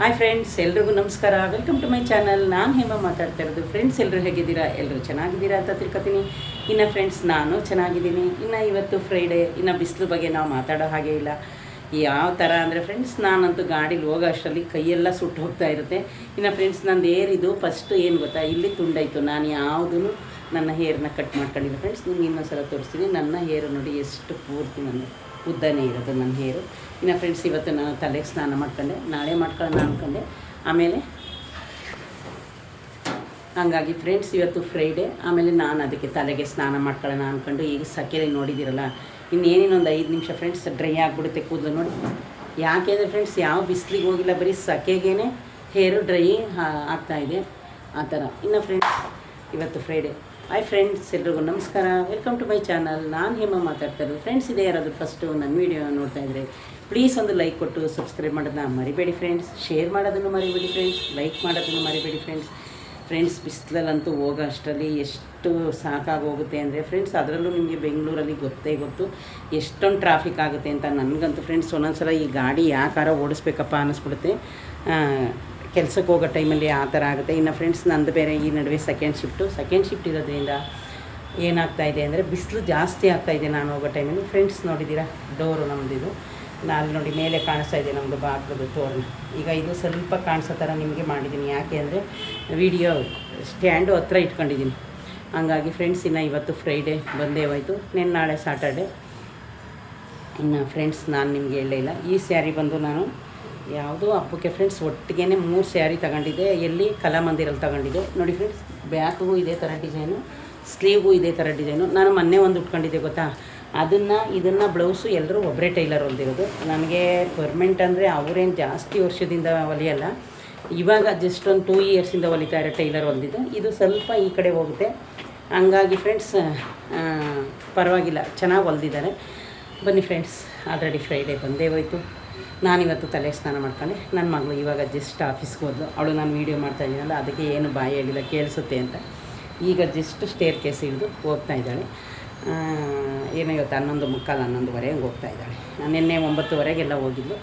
Hi friends, ಎಲ್ರಿಗೂ ನಮಸ್ಕಾರ. Welcome to my channel. ನಾನು ಹೇಮ ಮಾತಾಡ್ತಾ ಇರೋದು. ಫ್ರೆಂಡ್ಸ್, ಎಲ್ಲರೂ ಹೇಗಿದ್ದೀರಾ? ಎಲ್ಲರೂ ಚೆನ್ನಾಗಿದ್ದೀರಾ ಅಂತ ತಿಳ್ಕೊತೀನಿ. ಇನ್ನು ಫ್ರೆಂಡ್ಸ್, ನಾನು ಚೆನ್ನಾಗಿದ್ದೀನಿ. ಇನ್ನು ಇವತ್ತು ಫ್ರೈಡೇ, ಇನ್ನು ಬಿಸಿಲು ಬಗ್ಗೆ ನಾವು ಮಾತಾಡೋ ಹಾಗೆ ಇಲ್ಲ. ಯಾವ ಥರ ಅಂದರೆ ಫ್ರೆಂಡ್ಸ್, ನಾನಂತೂ ಗಾಡೀಲಿ ಹೋಗೋ ಅಷ್ಟರಲ್ಲಿ ಕೈಯೆಲ್ಲ ಸುಟ್ಟು ಹೋಗ್ತಾ ಇರುತ್ತೆ. ಇನ್ನು ಫ್ರೆಂಡ್ಸ್, ನಂದು ಏರಿದು ಫಸ್ಟು ಏನು ಗೊತ್ತಾ, ಇಲ್ಲಿ ತುಂಡಾಯಿತು. ನಾನು ಯಾವುದೂ ನನ್ನ ಹೇರನ್ನ ಕಟ್ ಮಾಡ್ಕೊಂಡಿಲ್ಲ ಫ್ರೆಂಡ್ಸ್. ನಿಮ್ಗೆ ಇನ್ನೊಂದು ಸಲ ತೋರಿಸ್ತೀನಿ. ನನ್ನ ಹೇರು ನೋಡಿ ಎಷ್ಟು ಪೂರ್ತಿ ನನ್ನ ಉದ್ದನೇ ಇರೋದು ನನ್ನ ಹೇರು. ಇನ್ನು ಫ್ರೆಂಡ್ಸ್, ಇವತ್ತು ನಾನು ತಲೆಗೆ ಸ್ನಾನ ಮಾಡ್ಕೊಂಡೆ. ನಾಳೆ ಮಾಡ್ಕೊಳ್ಳೋಣ ಅಂದ್ಕೊಂಡೆ, ಆಮೇಲೆ ಹಂಗಾಗಿ ಫ್ರೆಂಡ್ಸ್ ಇವತ್ತು ಫ್ರೈಡೇ. ಆಮೇಲೆ ನಾನು ಅದಕ್ಕೆ ತಲೆಗೆ ಸ್ನಾನ ಮಾಡ್ಕೊಳ್ಳೋಣ ಅಂದ್ಕೊಂಡು ಈಗ ಸೆಕೆಯಲ್ಲಿ ನೋಡಿದ್ದೀರಲ್ಲ, ಇನ್ನೇನಿನ್ನೊಂದು 5 ನಿಮಿಷ ಫ್ರೆಂಡ್ಸ್ ಡ್ರೈ ಆಗಿಬಿಡುತ್ತೆ ಕೂದಲು ನೋಡಿ. ಯಾಕೆಂದರೆ ಫ್ರೆಂಡ್ಸ್, ಯಾವ ಬಿಸಿಲಿಗೆ ಹೋಗಿಲ್ಲ, ಬರೀ ಸೆಕೆಗೇ ಹೇರು ಡ್ರೈ ಆಗ್ತಾಯಿದೆ ಆ ಥರ. ಇನ್ನು ಫ್ರೆಂಡ್ಸ್, ಇವತ್ತು ಫ್ರೈಡೇ. ಹಾಯ್ ಫ್ರೆಂಡ್ಸ್, ಎಲ್ರಿಗೂ ನಮಸ್ಕಾರ. Welcome to my channel. ನಾನು ಹೇಮ ಮಾತಾಡ್ತಾ ಇರೋದು. ಫ್ರೆಂಡ್ಸ್, ಇದೇ ಯಾರಾದರೂ ಫಸ್ಟು ನನ್ನ ವೀಡಿಯೋ ನೋಡ್ತಾ ಇದ್ದರೆ ಪ್ಲೀಸ್ ಒಂದು ಲೈಕ್ ಕೊಟ್ಟು ಸಬ್ಸ್ಕ್ರೈಬ್ ಮಾಡೋದನ್ನ ಮರಿಬೇಡಿ ಫ್ರೆಂಡ್ಸ್. ಶೇರ್ ಮಾಡೋದನ್ನು ಮರಿಬೇಡಿ ಫ್ರೆಂಡ್ಸ್. ಲೈಕ್ ಮಾಡೋದನ್ನು ಮರಿಬೇಡಿ ಫ್ರೆಂಡ್ಸ್. ಫ್ರೆಂಡ್ಸ್, ಬಿಸಿಲಲ್ಲಂತೂ ಹೋಗೋ ಅಷ್ಟರಲ್ಲಿ ಎಷ್ಟು ಸಾಕಾಗೋಗುತ್ತೆ ಅಂದರೆ ಫ್ರೆಂಡ್ಸ್, ಅದರಲ್ಲೂ ನಿಮಗೆ ಬೆಂಗಳೂರಲ್ಲಿ ಗೊತ್ತು ಎಷ್ಟೊಂದು ಟ್ರಾಫಿಕ್ ಆಗುತ್ತೆ ಅಂತ. ನನಗಂತೂ ಫ್ರೆಂಡ್ಸ್ ಒಂದೊಂದು ಈ ಗಾಡಿ ಯಾಕಾರ ಓಡಿಸ್ಬೇಕಪ್ಪ ಅನ್ನಿಸ್ಬಿಡುತ್ತೆ. ಕೆಲಸಕ್ಕೆ ಹೋಗೋ ಟೈಮಲ್ಲಿ ಆ ಥರ ಆಗುತ್ತೆ. ಇನ್ನು ಫ್ರೆಂಡ್ಸ್, ನಂದು ಬೇರೆ ಈ ನಡುವೆ ಸೆಕೆಂಡ್ ಶಿಫ್ಟ್ ಇರೋದ್ರಿಂದ ಏನಾಗ್ತಾಯಿದೆ ಅಂದರೆ ಬಿಸಿಲು ಜಾಸ್ತಿ ಆಗ್ತಾಯಿದೆ ನಾನು ಹೋಗೋ ಟೈಮಲ್ಲಿ. ಫ್ರೆಂಡ್ಸ್, ನೋಡಿದ್ದೀರಾ ಡೋರು ನಮ್ಮದಿದು. ನಾನು ನೋಡಿ ಮೇಲೆ ಕಾಣಿಸ್ತಾ ಇದೆ ನಮ್ಮದು ಬಾಗಿಲದು ತೋರಣ. ಈಗ ಇದು ಸ್ವಲ್ಪ ಕಾಣಿಸೋ ಥರ ನಿಮಗೆ ಮಾಡಿದ್ದೀನಿ. ಯಾಕೆ ಅಂದರೆ ವಿಡಿಯೋ ಸ್ಟ್ಯಾಂಡು ಹತ್ರ ಇಟ್ಕೊಂಡಿದ್ದೀನಿ. ಹಂಗಾಗಿ ಫ್ರೆಂಡ್ಸ್, ಇನ್ನು ಇವತ್ತು ಫ್ರೈಡೇ ಬಂದೇ ಹೋಯ್ತು. ನಾಳೆ ಸಾಟರ್ಡೆ. ಇನ್ನು ಫ್ರೆಂಡ್ಸ್, ನಾನು ನಿಮಗೆ ಹೇಳೇ ಇಲ್ಲ, ಈ ಸ್ಯಾರಿ ಬಂದು ನಾನು ಯಾವುದೋ ಹಬ್ಬಕ್ಕೆ ಫ್ರೆಂಡ್ಸ್ ಒಟ್ಟಿಗೆ 3 ಸ್ಯಾರಿ ತಗೊಂಡಿದ್ದೆ. ಎಲ್ಲಿ ಕಲಾಮಂದಿರಲ್ಲಿ ತಗೊಂಡಿದ್ದೆ ನೋಡಿ ಫ್ರೆಂಡ್ಸ್. ಬ್ಯಾಕ್ಗೂ ಇದೇ ಥರ ಡಿಸೈನು, ಸ್ಲೀವ್ಗೂ ಇದೇ ಥರ ಡಿಸೈನು. ನಾನು ಮೊನ್ನೆ ಒಂದು ಉಟ್ಕೊಂಡಿದ್ದೆ ಗೊತ್ತಾ, ಇದನ್ನು ಬ್ಲೌಸು ಎಲ್ಲರೂ ಒಬ್ಬರೇ ಟೈಲರ್ ಹೊಲ್ದಿರೋದು. ನನಗೆ ಪರ್ಮೆಂಟ್ ಅಂದರೆ ಅವರೇನು ಜಾಸ್ತಿ ವರ್ಷದಿಂದ ಹೊಲಿಯಲ್ಲ, ಇವಾಗ ಜಸ್ಟ್ ಒಂದು 2 ಇಯರ್ಸಿಂದ ಹೊಲಿತಾ ಇರೋ ಟೈಲರ್ ಹೊಲ್ದಿದ್ದು. ಇದು ಸ್ವಲ್ಪ ಈ ಕಡೆ ಹೋಗುತ್ತೆ. ಹಂಗಾಗಿ ಫ್ರೆಂಡ್ಸ್ ಪರವಾಗಿಲ್ಲ, ಚೆನ್ನಾಗಿ ಹೊಲ್ದಿದ್ದಾರೆ. ಬನ್ನಿ ಫ್ರೆಂಡ್ಸ್, ಆಲ್ರೆಡಿ ಫ್ರೈಡೇ ಬಂದೇ ಹೋಯ್ತು. ನಾನಿವತ್ತು ತಲೆ ಸ್ನಾನ ಮಾಡ್ಕೊಂಡೆ. ನನ್ನ ಮಗಳು ಇವಾಗ ಜಸ್ಟ್ ಆಫೀಸ್ಗೆ ಹೋದ್ಲು. ಅವಳು ನಾನು ವೀಡಿಯೋ ಮಾಡ್ತಾಯಿದ್ದೀನಲ್ಲ, ಅದಕ್ಕೆ ಏನು ಬಾಯಿ ಹೇಳಿಲ್ಲ, ಕೇಳಿಸುತ್ತೆ ಅಂತ. ಈಗ ಜಸ್ಟ್ ಸ್ಟೇರ್ ಕೇಸ್ ಹಿಡಿದು ಹೋಗ್ತಾ ಇದ್ದಾಳೆ. ಏನೋ ಇವತ್ತು 11:45, 11:30 ಹಂಗೆ ಹೋಗ್ತಾ ಇದ್ದಾಳೆ. ನಿನ್ನೆ 9:00 ಹೋಗಿದ್ದು.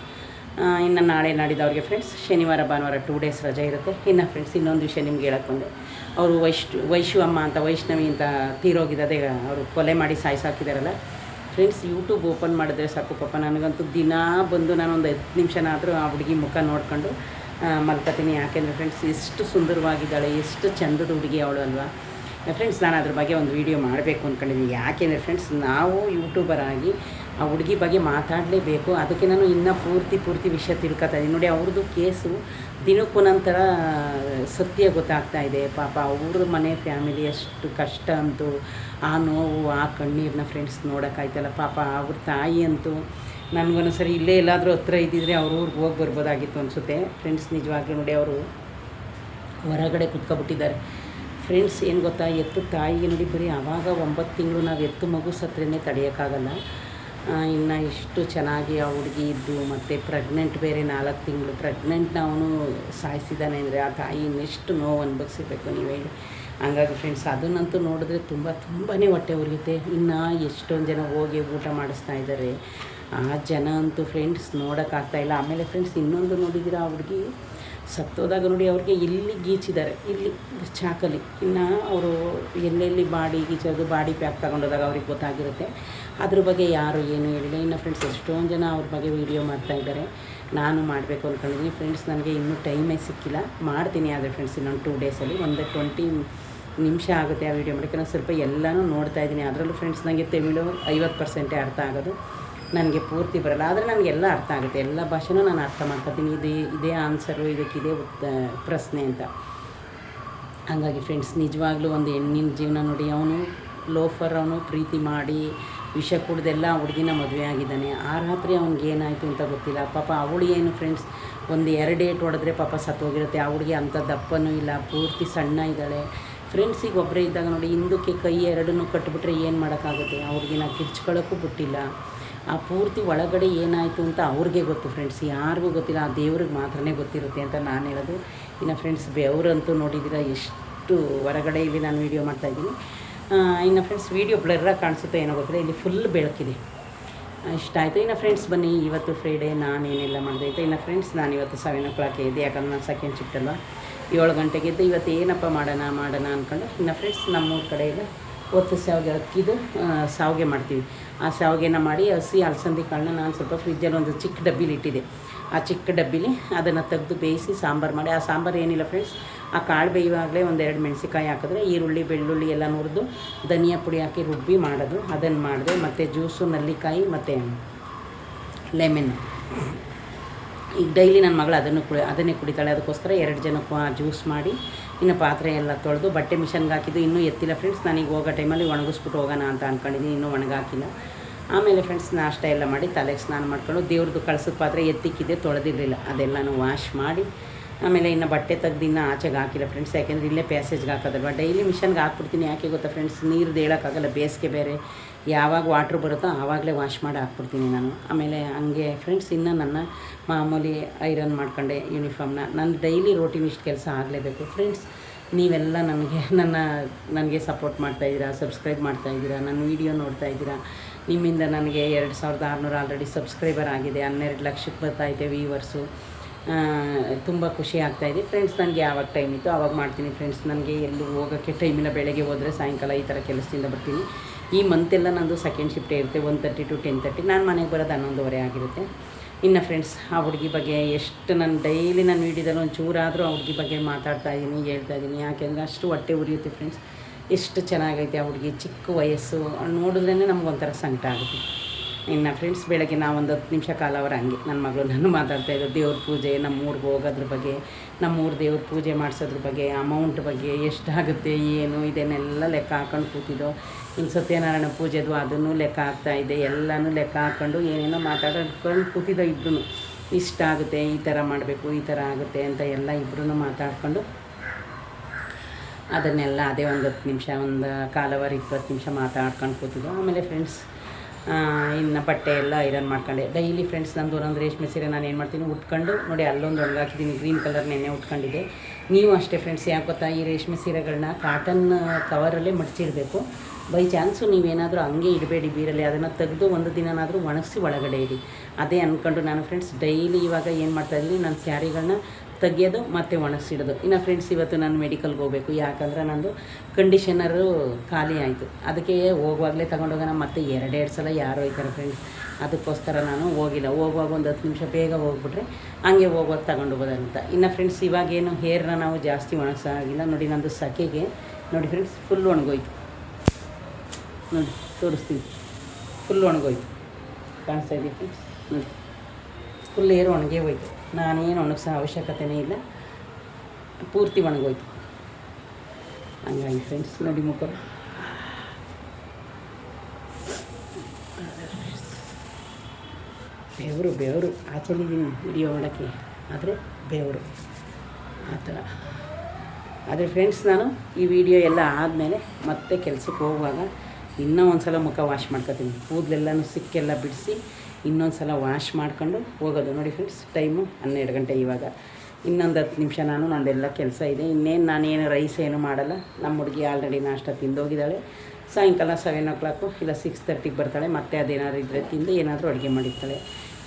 ಇನ್ನು ನಾಳೆ ನಾಡಿದ್ದವ್ರಿಗೆ ಫ್ರೆಂಡ್ಸ್ ಶನಿವಾರ ಭಾನುವಾರ 2 ಡೇಸ್ ರಜೆ ಇರುತ್ತೆ. ಇನ್ನು ಫ್ರೆಂಡ್ಸ್, ಇನ್ನೊಂದು ವಿಷಯ ನಿಮ್ಗೆ ಹೇಳಕ್ಕೆ ಬಂದೆ. ಅವರು ವೈಶು ಅಮ್ಮ ಅಂತ, ವೈಷ್ಣವಿ ಅಂತ ತೀರೋಗಿದ್ದೆ. ಅವರು ಕೊಲೆ ಮಾಡಿ ಸಾಯಿಸಾಕಿದಾರಲ್ಲ ಫ್ರೆಂಡ್ಸ್. ಯೂಟ್ಯೂಬ್ ಓಪನ್ ಮಾಡಿದ್ರೆ ಸಾಕು ಪಾಪ, ನನಗಂತೂ ದಿನ ಬಂದು ನಾನೊಂದು 10 ನಿಮಿಷನಾದರೂ ಆ ಹುಡುಗಿ ಮುಖ ನೋಡ್ಕೊಂಡು ಮಲ್ಕೊತೀನಿ. ಯಾಕೆಂದರೆ ಫ್ರೆಂಡ್ಸ್, ಎಷ್ಟು ಸುಂದರವಾಗಿದ್ದಾಳೆ, ಎಷ್ಟು ಚಂದದ ಹುಡುಗಿ ಅವಳು ಅಲ್ವಾ ಫ್ರೆಂಡ್ಸ್. ನಾನು ಅದ್ರ ಬಗ್ಗೆ ಒಂದು ವೀಡಿಯೋ ಮಾಡಬೇಕು ಅಂದ್ಕೊಂಡಿದ್ದೀನಿ. ಯಾಕೆಂದರೆ ಫ್ರೆಂಡ್ಸ್, ನಾವು ಯೂಟ್ಯೂಬರ್ ಆಗಿ ಆ ಹುಡುಗಿ ಬಗ್ಗೆ ಮಾತಾಡಲೇಬೇಕು. ಅದಕ್ಕೆ ನಾನು ಇನ್ನೂ ಪೂರ್ತಿ ವಿಷಯ ತಿಳ್ಕೊತಾ ಇದ್ದೀನಿ ನೋಡಿ. ಅವ್ರದ್ದು ಕೇಸು ದಿನಕ್ಕೂ ನಂತರ ಸತ್ಯ ಗೊತ್ತಾಗ್ತಾ ಇದೆ. ಪಾಪ ಅವ್ರ ಮನೆ ಫ್ಯಾಮಿಲಿ ಎಷ್ಟು ಕಷ್ಟ ಅಂತೂ, ಆ ನೋವು ಆ ಕಣ್ಣೀರನ್ನ ಫ್ರೆಂಡ್ಸ್ ನೋಡೋಕ್ಕಾಯ್ತಲ್ಲ. ಪಾಪ ಅವ್ರ ತಾಯಿ ಅಂತೂ ನನಗೊಂದ್ಸರಿ ಇಲ್ಲೇ ಎಲ್ಲಾದರೂ ಹತ್ರ ಇದ್ದಿದ್ರೆ ಅವ್ರ ಊರಿಗೆ ಹೋಗಿ ಬರ್ಬೋದಾಗಿತ್ತು ಅನಿಸುತ್ತೆ ಫ್ರೆಂಡ್ಸ್. ನಿಜವಾಗ್ಲೂ ನೋಡಿ, ಅವರು ಹೊರಗಡೆ ಕುತ್ಕೊಬಿಟ್ಟಿದ್ದಾರೆ ಫ್ರೆಂಡ್ಸ್. ಏನು ಗೊತ್ತಾ, ಎತ್ತು ತಾಯಿಗೆ ನೋಡಿ ಬರೀ ಆವಾಗ 9 ತಿಂಗಳು ನಾವು ಎತ್ತು ಮಗು ಸತ್ರೇನೆ ತಡೆಯೋಕ್ಕಾಗಲ್ಲ. ಇನ್ನು ಇಷ್ಟು ಚೆನ್ನಾಗಿ ಆ ಹುಡುಗಿ ಇದ್ದು, ಮತ್ತು ಪ್ರೆಗ್ನೆಂಟ್ ಬೇರೆ 4 ತಿಂಗಳು ಪ್ರೆಗ್ನೆಂಟ್ನ ಅವನು ಸಾಯಿಸಿದ್ದಾನೆ ಅಂದರೆ ಆ ತಾಯಿ ಇನ್ನೆಷ್ಟು ನೋವು ಅನುಭವಿಸಿರ್ಬೇಕು ನೀವು ಹೇಳಿ. ಹಂಗಾಗಿ ಫ್ರೆಂಡ್ಸ್, ಅದನ್ನಂತೂ ನೋಡಿದ್ರೆ ತುಂಬಾ ಹೊಟ್ಟೆ ಉರಿಯುತ್ತೆ. ಇನ್ನು ಎಷ್ಟೊಂದು ಜನ ಹೋಗಿ ಊಟ ಮಾಡಿಸ್ತಾ ಇದ್ದಾರೆ. ಆ ಜನ ಅಂತೂ ಫ್ರೆಂಡ್ಸ್ ನೋಡೋಕ್ಕಾಗ್ತಾಯಿಲ್ಲ. ಆಮೇಲೆ ಫ್ರೆಂಡ್ಸ್, ಇನ್ನೊಂದು ನೋಡಿದ್ದೀರಾ, ಆ ಹುಡುಗಿ ಸತ್ತೋದಾಗ ನೋಡಿ ಅವ್ರಿಗೆ ಇಲ್ಲಿ ಗೀಚಿದ್ದಾರೆ, ಇಲ್ಲಿ ಚಾಕಲಿ. ಇನ್ನು ಅವರು ಎಲ್ಲೆಲ್ಲಿ ಬಾಡಿ ಗೀಚೋದು, ಬಾಡಿ ಪ್ಯಾಕ್ ತಗೊಂಡೋದಾಗ ಅವ್ರಿಗೆ ಗೊತ್ತಾಗಿರುತ್ತೆ. ಅದ್ರ ಬಗ್ಗೆ ಯಾರು ಏನು ಹೇಳಿಲ್ಲ. ಇನ್ನು ಫ್ರೆಂಡ್ಸ್, ಎಷ್ಟೊಂದು ಜನ ಅವ್ರ ಬಗ್ಗೆ ವೀಡಿಯೋ ಮಾಡ್ತಾಯಿದ್ದಾರೆ. ನಾನು ಮಾಡಬೇಕು ಅಂದ್ಕೊಂಡಿದ್ದೀನಿ ಫ್ರೆಂಡ್ಸ್. ನನಗೆ ಇನ್ನೂ ಟೈಮೇ ಸಿಕ್ಕಿಲ್ಲ. ಮಾಡ್ತೀನಿ ಆದರೆ ಫ್ರೆಂಡ್ಸ್ ಇನ್ನೊಂದು 2 ಡೇಸಲ್ಲಿ ಒಂದು 20 ನಿಮಿಷ ಆಗುತ್ತೆ ಆ ವೀಡಿಯೋ ಮಾಡೋಕ್ಕೆ. ನಾನು ಸ್ವಲ್ಪ ಎಲ್ಲನೂ ನೋಡ್ತಾಯಿದ್ದೀನಿ. ಅದರಲ್ಲೂ ಫ್ರೆಂಡ್ಸ್, ನನಗೆ ತಮಿಳು 50% ಅರ್ಥ ಆಗೋದು, ನನಗೆ ಪೂರ್ತಿ ಬರಲ್ಲ. ಆದರೆ ನನಗೆಲ್ಲ ಅರ್ಥ ಆಗುತ್ತೆ, ಎಲ್ಲ ಭಾಷೆನೂ ನಾನು ಅರ್ಥ ಮಾಡ್ಕೊತೀನಿ. ಇದೇ ಆನ್ಸರು, ಇದಕ್ಕಿದೆ ಪ್ರಶ್ನೆ ಅಂತ. ಹಾಗಾಗಿ ಫ್ರೆಂಡ್ಸ್, ನಿಜವಾಗ್ಲೂ ಒಂದು ಹೆಣ್ಣಿನ ಜೀವನ ನೋಡಿ. ಅವನು ಲೋಫರ್, ಅವನು ಪ್ರೀತಿ ಮಾಡಿ ವಿಷ ಕುಡ್ದೆಲ್ಲ ಹುಡುಗಿನ ಮದುವೆ ಆಗಿದ್ದಾನೆ. ಆ ರಾತ್ರಿ ಅವ್ನಿಗೇನಾಯಿತು ಅಂತ ಗೊತ್ತಿಲ್ಲ. ಪಾಪ ಅವಳು ಏನು ಫ್ರೆಂಡ್ಸ್, ಒಂದು 2 ಡೇಟ್ ಹೊಡೆದ್ರೆ ಪಾಪ ಸತ್ತೋಗಿರುತ್ತೆ. ಆ ಹುಡುಗಿ ಅಂಥ ದಪ್ಪನೂ ಇಲ್ಲ, ಪೂರ್ತಿ ಸಣ್ಣ ಇದ್ದಾಳೆ ಫ್ರೆಂಡ್ಸಿಗೆ. ಒಬ್ಬರೇ ಇದ್ದಾಗ ನೋಡಿ, ಹಿಂದಕ್ಕೆ ಕೈ 2 ಕಟ್ಟಿಬಿಟ್ರೆ ಏನು ಮಾಡೋಕ್ಕಾಗುತ್ತೆ. ಆ ಹುಡುಗಿನ ಕಿರ್ಚ್ಕೊಳ್ಳೋಕ್ಕೂ ಬಿಟ್ಟಿಲ್ಲ. ಆ ಪೂರ್ತಿ ಒಳಗಡೆ ಏನಾಯಿತು ಅಂತ ಅವ್ರಿಗೆ ಗೊತ್ತು ಫ್ರೆಂಡ್ಸ್, ಯಾರಿಗೂ ಗೊತ್ತಿಲ್ಲ. ಆ ದೇವ್ರಿಗೆ ಮಾತ್ರನೇ ಗೊತ್ತಿರುತ್ತೆ ಅಂತ ನಾನು ಹೇಳೋದು. ಇನ್ನು ಫ್ರೆಂಡ್ಸ್, ಬೆವರಂತೂ ನೋಡಿದ್ದೀರಾ ಎಷ್ಟು ಹೊರಗಡೆ. ಇಲ್ಲಿ ನಾನು ವೀಡಿಯೋ ಮಾಡ್ತಾಯಿದ್ದೀನಿ. ಇನ್ನು ಫ್ರೆಂಡ್ಸ್, ವೀಡಿಯೋ ಬ್ಲರ್ರಾಗಿ ಕಾಣಿಸುತ್ತೆ ಏನೋ ಗೊತ್ತಿಲ್ಲ. ಇಲ್ಲಿ ಫುಲ್ ಬೆಳಕಿದೆ. ಇಷ್ಟ ಆಯಿತು. ಇನ್ನು ಫ್ರೆಂಡ್ಸ್ ಬನ್ನಿ, ಇವತ್ತು ಫ್ರೈಡೇ ನಾನೇನೆಲ್ಲ ಮಾಡಿದೆ ಆಯಿತು. ಇನ್ನು ಫ್ರೆಂಡ್ಸ್ ನಾನು ಇವತ್ತು 7 o'clock ಎದ್ದು, ಯಾಕಂದ್ರೆ ನಾನು ಸೆಕೆಂಡ್ ಶಿಫ್ಟ್ ಅಲ್ವ, 7 ಗಂಟೆಗೆ ಎದ್ದು ಇವತ್ತು ಏನಪ್ಪ ಮಾಡೋಣ ಅಂದ್ಕೊಂಡು. ಇನ್ನು ಫ್ರೆಂಡ್ಸ್ ನಮ್ಮೂರ ಕಡೆ ಎಲ್ಲ ಒತ್ತು ಶಾವಿಗೆ ಅಕ್ಕಿದು ಶಾವಿಗೆ ಮಾಡ್ತೀವಿ. ಆ ಶಾವಿಗೆನ ಮಾಡಿ ಹಸಿ ಅಲಸಂದಿ ಕಾಳನ್ನ ನಾನು ಸ್ವಲ್ಪ ಫ್ರಿಜ್ಜಲ್ಲಿ ಒಂದು ಚಿಕ್ಕ ಡಬ್ಬಿಲಿ ಇಟ್ಟಿದ್ದೆ. ಆ ಚಿಕ್ಕ ಡಬ್ಬಿಲಿ ಅದನ್ನು ತೆಗೆದು ಬೇಯಿಸಿ ಸಾಂಬಾರು ಮಾಡಿ, ಆ ಸಾಂಬಾರು ಏನಿಲ್ಲ ಫ್ರೆಂಡ್ಸ್, ಆ ಕಾಳು ಬೇಯುವಾಗಲೇ 1-2 ಮೆಣಸಿಕಾಯಿ ಹಾಕಿದ್ರೆ, ಈರುಳ್ಳಿ ಬೆಳ್ಳುಳ್ಳಿ ಎಲ್ಲ ಹುರಿದು ಧನಿಯಾ ಪುಡಿ ಹಾಕಿ ರುಬ್ಬಿ ಮಾಡೋದು, ಅದನ್ನು ಮಾಡಿದೆ. ಮತ್ತು ಜ್ಯೂಸು ನಲ್ಲಿಕಾಯಿ ಮತ್ತು ಲೆಮನ್. ಈಗ ಡೈಲಿ ನನ್ನ ಮಗಳು ಅದನ್ನೇ ಕುಡಿತಾಳೆ, ಅದಕ್ಕೋಸ್ಕರ 2 ಜನಕ್ಕೂ ಆ ಜ್ಯೂಸ್ ಮಾಡಿ, ಇನ್ನು ಪಾತ್ರೆ ಎಲ್ಲ ತೊಳೆದು ಬಟ್ಟೆ ಮಿಷನ್ಗೆ ಹಾಕಿದ್ದು ಇನ್ನೂ ಎತ್ತಿಲ್ಲ ಫ್ರೆಂಡ್ಸ್. ನನಗೆ ಹೋಗೋ ಟೈಮಲ್ಲಿ ಒಣಗಿಸ್ಬಿಟ್ಟು ಹೋಗೋಣ ಅಂತ ಅಂದ್ಕೊಂಡಿದ್ದೀನಿ, ಇನ್ನೂ ಒಣಗಾಕಿಲ್ಲ. ಆಮೇಲೆ ಫ್ರೆಂಡ್ಸ್ ನಾಷ್ಟ ಎಲ್ಲ ಮಾಡಿ ತಲೆಗೆ ಸ್ನಾನ ಮಾಡ್ಕೊಂಡು ದೇವ್ರದ್ದು ಕಳ್ಸದ ಪಾತ್ರೆ ಎತ್ತಿಕ್ಕಿದ್ದೆ, ತೊಳೆದಿರಲಿಲ್ಲ, ಅದೆಲ್ಲನೂ ವಾಶ್ ಮಾಡಿ ಆಮೇಲೆ ಇನ್ನು ಬಟ್ಟೆ ತೆಗ್ದು ಇನ್ನೂ ಆಚೆಗೆ ಹಾಕಿಲ್ಲ ಫ್ರೆಂಡ್ಸ್, ಯಾಕೆಂದರೆ ಇಲ್ಲೇ ಪ್ಯಾಸೇಜ್ಗೆ ಹಾಕೋದಲ್ವ. ಡೈಲಿ ಮಿಷನ್ಗೆ ಹಾಕ್ಬಿಡ್ತೀನಿ, ಯಾಕೆ ಗೊತ್ತಾ ಫ್ರೆಂಡ್ಸ್, ನೀರ್ದು ಹೇಳೋಕ್ಕಾಗಲ್ಲ, ಬೇಸಿಗೆ ಬೇರೆ, ಯಾವಾಗ ವಾಟ್ರ್ ಬರುತ್ತೋ ಆವಾಗಲೇ ವಾಶ್ ಮಾಡಿ ಹಾಕ್ಬಿಡ್ತೀನಿ ನಾನು. ಆಮೇಲೆ ಹಂಗೆ ಫ್ರೆಂಡ್ಸ್ ಇನ್ನು ನನ್ನ ಮಾಮೂಲಿ ಐರನ್ ಮಾಡ್ಕೊಂಡೆ ಯೂನಿಫಾರ್ಮ್ನ. ನನ್ನ ಡೈಲಿ ರೋಟೀನ್ ಇಷ್ಟು ಕೆಲಸ ಆಗಲೇಬೇಕು ಫ್ರೆಂಡ್ಸ್. ನೀವೆಲ್ಲ ನನಗೆ ಸಪೋರ್ಟ್ ಮಾಡ್ತಾಯಿದ್ದೀರಾ, ಸಬ್ಸ್ಕ್ರೈಬ್ ಮಾಡ್ತಾಯಿದ್ದೀರಾ, ನನ್ನ ವೀಡಿಯೋ ನೋಡ್ತಾಯಿದ್ದೀರಾ. ನಿಮ್ಮಿಂದ ನನಗೆ 2600 ಆಲ್ರೆಡಿ ಸಬ್ಸ್ಕ್ರೈಬರ್ ಆಗಿದೆ, 12 ಲಕ್ಷಕ್ಕೆ ಬರ್ತಾಯಿದೆ ವ್ಯೂವರ್ಸು. ತುಂಬ ಖುಷಿ ಆಗ್ತಾಯಿದೆ ಫ್ರೆಂಡ್ಸ್. ನನಗೆ ಯಾವಾಗ ಟೈಮ್ ಇತ್ತು ಆವಾಗ ಮಾಡ್ತೀನಿ ಫ್ರೆಂಡ್ಸ್. ನನಗೆ ಎಲ್ಲೂ ಹೋಗೋಕ್ಕೆ ಟೈಮಿಲ್ಲ, ಬೆಳಗ್ಗೆ ಹೋದರೆ ಸಾಯಂಕಾಲ ಈ ಥರ ಕೆಲಸದಿಂದ ಬರ್ತೀನಿ. ಈ ಮಂತೆಲ್ಲ ನಂದು ಸೆಕೆಂಡ್ ಶಿಫ್ಟೇ ಇರುತ್ತೆ, 1:30 to 10:30. ನಾನು ಮನೆಗೆ ಬರೋದು 11:30 ಆಗಿರುತ್ತೆ. ಇನ್ನು ಫ್ರೆಂಡ್ಸ್ ಆ ಹುಡುಗಿ ಬಗ್ಗೆ ಎಷ್ಟು ನಾನು ಡೈಲಿ ನನ್ನ ವೀಡಿಯೋದಲ್ಲಿ ಒಂಚೂರಾದರೂ ಆ ಹುಡುಗಿ ಬಗ್ಗೆ ಮಾತಾಡ್ತಾಯಿದ್ದೀನಿ, ಹೇಳ್ತಾಯಿದ್ದೀನಿ, ಯಾಕೆಂದರೆ ಅಷ್ಟು ಹೊಟ್ಟೆ ಉರಿಯುತ್ತೆ ಫ್ರೆಂಡ್ಸ್. ಎಷ್ಟು ಚೆನ್ನಾಗೈತೆ ಆ ಹುಡುಗಿ, ಚಿಕ್ಕ ವಯಸ್ಸು, ನೋಡಿದ್ರೇ ನಮಗೊಂಥರ ಸಂಕಟ ಆಗುತ್ತೆ. ಇನ್ನು ಫ್ರೆಂಡ್ಸ್ ಬೆಳಗ್ಗೆ ನಾವು ಒಂದು 10 ನಿಮಿಷ ಕಾಲವರ ಹಂಗೆ ನನ್ನ ಮಗಳು ನಾನು ಮಾತಾಡ್ತಾಯಿದ್ದು ದೇವ್ರ ಪೂಜೆ, ನಮ್ಮೂರಿಗೆ ಹೋಗೋದ್ರ ಬಗ್ಗೆ, ನಮ್ಮೂರ ದೇವ್ರ ಪೂಜೆ ಮಾಡಿಸೋದ್ರ ಬಗ್ಗೆ, ಅಮೌಂಟ್ ಬಗ್ಗೆ, ಎಷ್ಟಾಗುತ್ತೆ ಏನು ಇದನ್ನೆಲ್ಲ ಲೆಕ್ಕ ಹಾಕೊಂಡು ಕೂತಿದ್ದೋ. ಇನ್ನು ಸತ್ಯನಾರಾಯಣ ಪೂಜೆದು ಅದನ್ನು ಲೆಕ್ಕ ಹಾಕ್ತಾಯಿದ್ದೆ, ಎಲ್ಲನೂ ಲೆಕ್ಕ ಹಾಕ್ಕೊಂಡು ಏನೇನೋ ಮಾತಾಡ್ಕೊಂಡು ಕೂತಿದ್ದೋ. ಇಬ್ಬರೂ ಇಷ್ಟ ಆಗುತ್ತೆ, ಈ ಥರ ಮಾಡಬೇಕು, ಈ ಥರ ಆಗುತ್ತೆ ಅಂತ ಎಲ್ಲ ಇಬ್ಬರೂ ಮಾತಾಡ್ಕೊಂಡು ಅದನ್ನೆಲ್ಲ ಅದೇ ಒಂದು 10 ನಿಮಿಷ, ಒಂದು ಕಾಲವರ್ 20 ನಿಮಿಷ ಮಾತಾಡ್ಕೊಂಡು ಕೂತಿದ್ದೋ. ಆಮೇಲೆ ಫ್ರೆಂಡ್ಸ್ ಇನ್ನು ಬಟ್ಟೆ ಎಲ್ಲ ಐರನ್ ಮಾಡ್ಕೊಂಡೆ. ಡೈಲಿ ಫ್ರೆಂಡ್ಸ್ ನಂದು ಒಂದೊಂದು ರೇಷ್ಮೆ ಸೀರೆ ನಾನು ಏನು ಮಾಡ್ತೀನಿ, ಉಟ್ಕೊಂಡು ನೋಡಿ ಅಲ್ಲೊಂದು ಒಣಗಾಕಿದ್ದೀನಿ, ಗ್ರೀನ್ ಕಲರ್ ನೆನ್ನೆ ಉಟ್ಕೊಂಡಿದ್ದೆ. ನೀವು ಅಷ್ಟೇ ಫ್ರೆಂಡ್ಸ್, ಯಾಕೆ ಗೊತ್ತಾ, ಈ ರೇಷ್ಮೆ ಸೀರೆಗಳನ್ನ ಕಾಟನ್ ಕವರಲ್ಲೇ ಮಡಚಿಡಬೇಕು. ಬೈ ಚಾನ್ಸು ನೀವೇನಾದರೂ ಹಂಗೆ ಇಡಬೇಡಿ ಬೀರಲ್ಲಿ, ಅದನ್ನು ತೆಗೆದು ಒಂದು ದಿನನಾದರೂ ಒಣಗಿಸಿ ಒಳಗಡೆ ಇಡಿ. ಅದೇ ಅಂದ್ಕೊಂಡು ನಾನು ಫ್ರೆಂಡ್ಸ್ ಡೈಲಿ ಇವಾಗ ಏನು ಮಾಡ್ತಾಯಿದ್ದೀನಿ, ನನ್ನ ಸ್ಯಾರಿಗಳನ್ನ ತೆಗಿಯೋದು ಮತ್ತು ಒಣಗಿಸಿಡೋದು. ಇನ್ನು ಫ್ರೆಂಡ್ಸ್ ಇವತ್ತು ನಾನು ಮೆಡಿಕಲ್ಗೆ ಹೋಗಬೇಕು, ಯಾಕಂದರೆ ನಂದು ಕಂಡೀಷನರು ಖಾಲಿ ಆಯಿತು. ಅದಕ್ಕೆ ಹೋಗುವಾಗಲೇ ತಗೊಂಡೋಗೋಣ, ಮತ್ತು 2 ಸಲ ಯಾರು ಹೋಯ್ತಾರೆ ಫ್ರೆಂಡ್ಸ್, ಅದಕ್ಕೋಸ್ಕರ ನಾನು ಹೋಗಿಲ್ಲ. ಹೋಗುವಾಗ ಒಂದು 10 ನಿಮಿಷ ಬೇಗ ಹೋಗ್ಬಿಟ್ರೆ ಹಂಗೆ ಹೋಗುವಾಗ ತಗೊಂಡೋಗೋದಂತ. ಇನ್ನು ಫ್ರೆಂಡ್ಸ್ ಇವಾಗೇನು ಹೇರ್ನ ನಾವು ಜಾಸ್ತಿ ಒಣಗಿಸೋಗಿಲ್ಲ. ನೋಡಿ ನಂದು ಸೆಕೆಗೆ ನೋಡಿ ಫ್ರೆಂಡ್ಸ್ ಫುಲ್ ಒಣಗೋಯ್ತು, ನೋಡಿ ತೋರಿಸ್ತೀನಿ, ಫುಲ್ ಒಣಗೋಯ್ತು, ಕಾಣಿಸ್ತಾ ಇದೆ ಫ್ರೆಂಡ್ಸ್, ನೋಡಿ ಫುಲ್ ಏರು ಒಣಗೇ ಹೋಯ್ತು. ನಾನೇನು ಒಣಗಿಸೋ ಅವಶ್ಯಕತೆಯೇ ಇಲ್ಲ, ಪೂರ್ತಿ ಒಣಗೋಯ್ತು. ಹಂಗಾಗಿ ಫ್ರೆಂಡ್ಸ್ ನೋಡಿ ಮುಖ ಬೆವರು ಆಚೆಲಿದ್ದೀನಿ ವಿಡಿಯೋ ಮಾಡೋಕ್ಕೆ, ಆದರೆ ಬೆವರು ಆ ಥರ. ಆದರೆ ಫ್ರೆಂಡ್ಸ್ ನಾನು ಈ ವಿಡಿಯೋ ಎಲ್ಲ ಆದಮೇಲೆ ಮತ್ತೆ ಕೆಲಸಕ್ಕೆ ಹೋಗುವಾಗ ಇನ್ನೂ ಒಂದು ಸಲ ಮುಖ ವಾಶ್ ಮಾಡ್ಕೊತೀನಿ, ಕೂದಲೆಲ್ಲನೂ ಸಿಕ್ಕೆಲ್ಲ ಬಿಡಿಸಿ ಇನ್ನೊಂದು ಸಲ ವಾಶ್ ಮಾಡ್ಕೊಂಡು ಹೋಗೋದು. ನೋಡಿ ಫ್ರೆಂಡ್ಸ್ ಟೈಮು 12 ಗಂಟೆ. ಇವಾಗ ಇನ್ನೊಂದು 10 ನಿಮಿಷ ನಂದೆಲ್ಲ ಕೆಲಸ ಇದೆ. ಇನ್ನೇನು ನಾನೇನು ರೈಸ್ ಏನು ಮಾಡಲ್ಲ. ನಮ್ಮ ಹುಡುಗಿ ಆಲ್ರೆಡಿ ನಾಷ್ಟ ತಿಂದೋಗಿದ್ದಾಳೆ. ಸಾಯಂಕಾಲ 7 o'clock ಇಲ್ಲ 6:30ಗೆ ಬರ್ತಾಳೆ. ಮತ್ತೆ ಅದೇನಾದ್ರು ಇದ್ದರೆ ತಿಂದು ಏನಾದರೂ ಅಡುಗೆ ಮಾಡಿರ್ತಾಳೆ.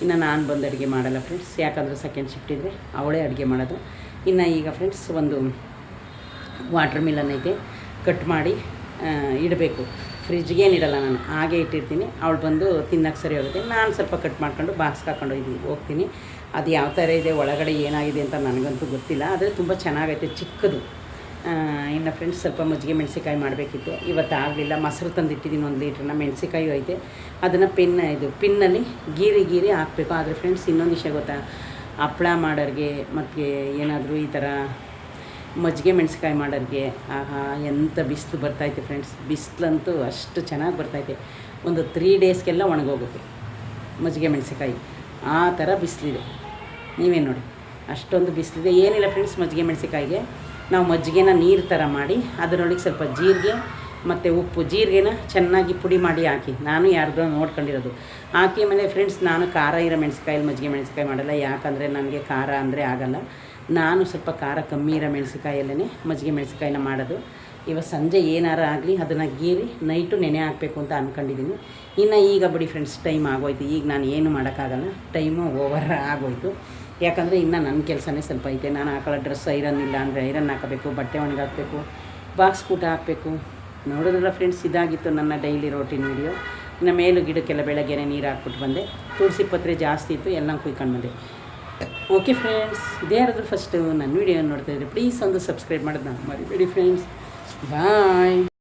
ಇನ್ನು ನಾನು ಬಂದು ಅಡುಗೆ ಮಾಡಲ್ಲ ಫ್ರೆಂಡ್ಸ್, ಯಾಕಂದರೆ ಸೆಕೆಂಡ್ ಶಿಫ್ಟ್ ಇದ್ದರೆ ಅವಳೇ ಅಡುಗೆ ಮಾಡೋದು. ಇನ್ನು ಈಗ ಫ್ರೆಂಡ್ಸ್ ಒಂದು ವಾಟರ್ ಮಿಲನ್ ಐತೆ, ಕಟ್ ಮಾಡಿ ಇಡಬೇಕು. ಫ್ರಿಜ್ಗೇನಿಡಲ್ಲ, ನಾನು ಹಾಗೆ ಇಟ್ಟಿರ್ತೀನಿ. ಅವಳು ಬಂದು ತಿನ್ನೋಕ್ಕೆ ಸರಿ ಹೋಗುತ್ತೆ. ನಾನು ಸ್ವಲ್ಪ ಕಟ್ ಮಾಡ್ಕೊಂಡು ಬಾಕ್ಸ್ಗೆ ಹಾಕೊಂಡು ಹೋಗ್ತೀನಿ. ಅದು ಯಾವ ಥರ ಇದೆ ಒಳಗಡೆ ಏನಾಗಿದೆ ಅಂತ ನನಗಂತೂ ಗೊತ್ತಿಲ್ಲ, ಆದರೆ ತುಂಬ ಚೆನ್ನಾಗೈತೆ, ಚಿಕ್ಕದು. ಇನ್ನು ಫ್ರೆಂಡ್ಸ್ ಸ್ವಲ್ಪ ಮಜ್ಜಿಗೆ ಮೆಣಸಿಕಾಯಿ ಮಾಡಬೇಕಿತ್ತು, ಇವತ್ತು ಆಗಲಿಲ್ಲ. ಮೊಸರು ತಂದಿಟ್ಟಿದ್ದೀನಿ 1 ಲೀಟ್ರನ್ನ, ಮೆಣಸಿಕಾಯಿ ಐತೆ, ಅದನ್ನು ಪಿನ್ನಲ್ಲಿ ಗೀರಿ ಹಾಕಬೇಕು. ಆದರೆ ಫ್ರೆಂಡ್ಸ್ ಇನ್ನೊಂದು ವಿಷಯ ಗೊತ್ತಾ, ಹಪ್ಪಳ ಮಾಡೋರಿಗೆ ಮತ್ತು ಏನಾದರೂ ಈ ಥರ ಮಜ್ಜಿಗೆ ಮೆಣಸಿಕಾಯಿ ಮಾಡೋರಿಗೆ ಆಹಾ ಎಂಥ ಬಿಸಿಲು ಬರ್ತಾಯಿದೆ ಫ್ರೆಂಡ್ಸ್. ಬಿಸಿಲಂತೂ ಅಷ್ಟು ಚೆನ್ನಾಗಿ ಬರ್ತೈತೆ, ಒಂದು 3 ಡೇಸ್ಗೆಲ್ಲ ಒಣಗೋಗುತ್ತೆ ಮಜ್ಜಿಗೆ ಮೆಣಸಿಕಾಯಿ. ಆ ಥರ ಬಿಸಿಲಿದೆ, ನೀವೇ ನೋಡಿ ಅಷ್ಟೊಂದು ಬಿಸಿಲಿದೆ. ಏನಿಲ್ಲ ಫ್ರೆಂಡ್ಸ್, ಮಜ್ಜಿಗೆ ಮೆಣಸಿಕಾಯಿಗೆ ನಾವು ಮಜ್ಜಿಗೆನ ನೀರು ಥರ ಮಾಡಿ ಅದರೊಳಗೆ ಸ್ವಲ್ಪ ಜೀರಿಗೆ ಮತ್ತು ಉಪ್ಪು, ಜೀರಿಗೆನ ಚೆನ್ನಾಗಿ ಪುಡಿ ಮಾಡಿ ಹಾಕಿ, ನಾನು ಯಾರ್ದೋ ನೋಡ್ಕೊಂಡಿರೋದು ಹಾಕಿ. ಆಮೇಲೆ ಫ್ರೆಂಡ್ಸ್ ನಾನು ಖಾರ ಇರೋ ಮೆಣಸಿಕಾಯಲ್ಲಿ ಮಜ್ಜಿಗೆ ಮೆಣಸಿಕಾಯಿ ಮಾಡಲ್ಲ, ಯಾಕಂದರೆ ನನಗೆ ಖಾರ ಅಂದರೆ ಆಗಲ್ಲ. ನಾನು ಸ್ವಲ್ಪ ಖಾರ ಕಮ್ಮಿ ಇರೋ ಮೆಣಸಿಕಾಯಲ್ಲೇ ಮಜ್ಜಿಗೆ ಮೆಣಸಿಕಾಯಿನ ಮಾಡೋದು. ಇವತ್ತು ಸಂಜೆ ಏನಾರು ಆಗಲಿ ಅದನ್ನು ಗೀರಿ ನೈಟು ನೆನೆ ಹಾಕಬೇಕು ಅಂತ ಅಂದ್ಕೊಂಡಿದ್ದೀನಿ. ಇನ್ನು ಈಗ ಬಿಡಿ ಫ್ರೆಂಡ್ಸ್, ಟೈಮ್ ಆಗೋಯ್ತು. ಈಗ ನಾನು ಏನು ಮಾಡೋಕ್ಕಾಗಲ್ಲ, ಟೈಮು ಓವರ್ ಆಗೋಯ್ತು. ಯಾಕಂದರೆ ಇನ್ನು ನನ್ನ ಕೆಲಸನೇ ಸ್ವಲ್ಪ ಐತೆ. ನಾನು ಹಾಕೊಳ್ಳೋ ಡ್ರೆಸ್ ಐರನ್ ಇಲ್ಲ ಅಂದರೆ ಐರನ್ ಹಾಕಬೇಕು, ಬಟ್ಟೆ ಒಣಗಾಕಬೇಕು, ಬಾಕ್ಸ್ ಕೂಟ ಹಾಕಬೇಕು. ನೋಡಿದ್ರಲ್ಲ ಫ್ರೆಂಡ್ಸ್, ಇದಾಗಿತ್ತು ನನ್ನ ಡೈಲಿ ರೋಟೀನ್ ವೀಡಿಯೋ. ಇನ್ನು ಮೇಲು ಗಿಡಕ್ಕೆಲ್ಲ ಬೆಳಗ್ಗೆನೇ ನೀರು ಹಾಕ್ಬಿಟ್ಟು ಬಂದೆ. ತುಳಸಿ ಪತ್ರೆ ಜಾಸ್ತಿ ಇತ್ತು, ಎಲ್ಲ ಕುಯ್ಕೊಂಡು ಬಂದೆ. ಓಕೆ ಫ್ರೆಂಡ್ಸ್, ಇದೇ ಯಾರಾದರೂ ಫಸ್ಟು ನನ್ನ ವೀಡಿಯೋ ನೋಡ್ತಾಯಿದ್ರೆ ಪ್ಲೀಸ್ ಒಂದು ಸಬ್ಸ್ಕ್ರೈಬ್ ಮಾಡೋದು ಮರಿಬೇಡಿ ಫ್ರೆಂಡ್ಸ್. ಬಾಯ್.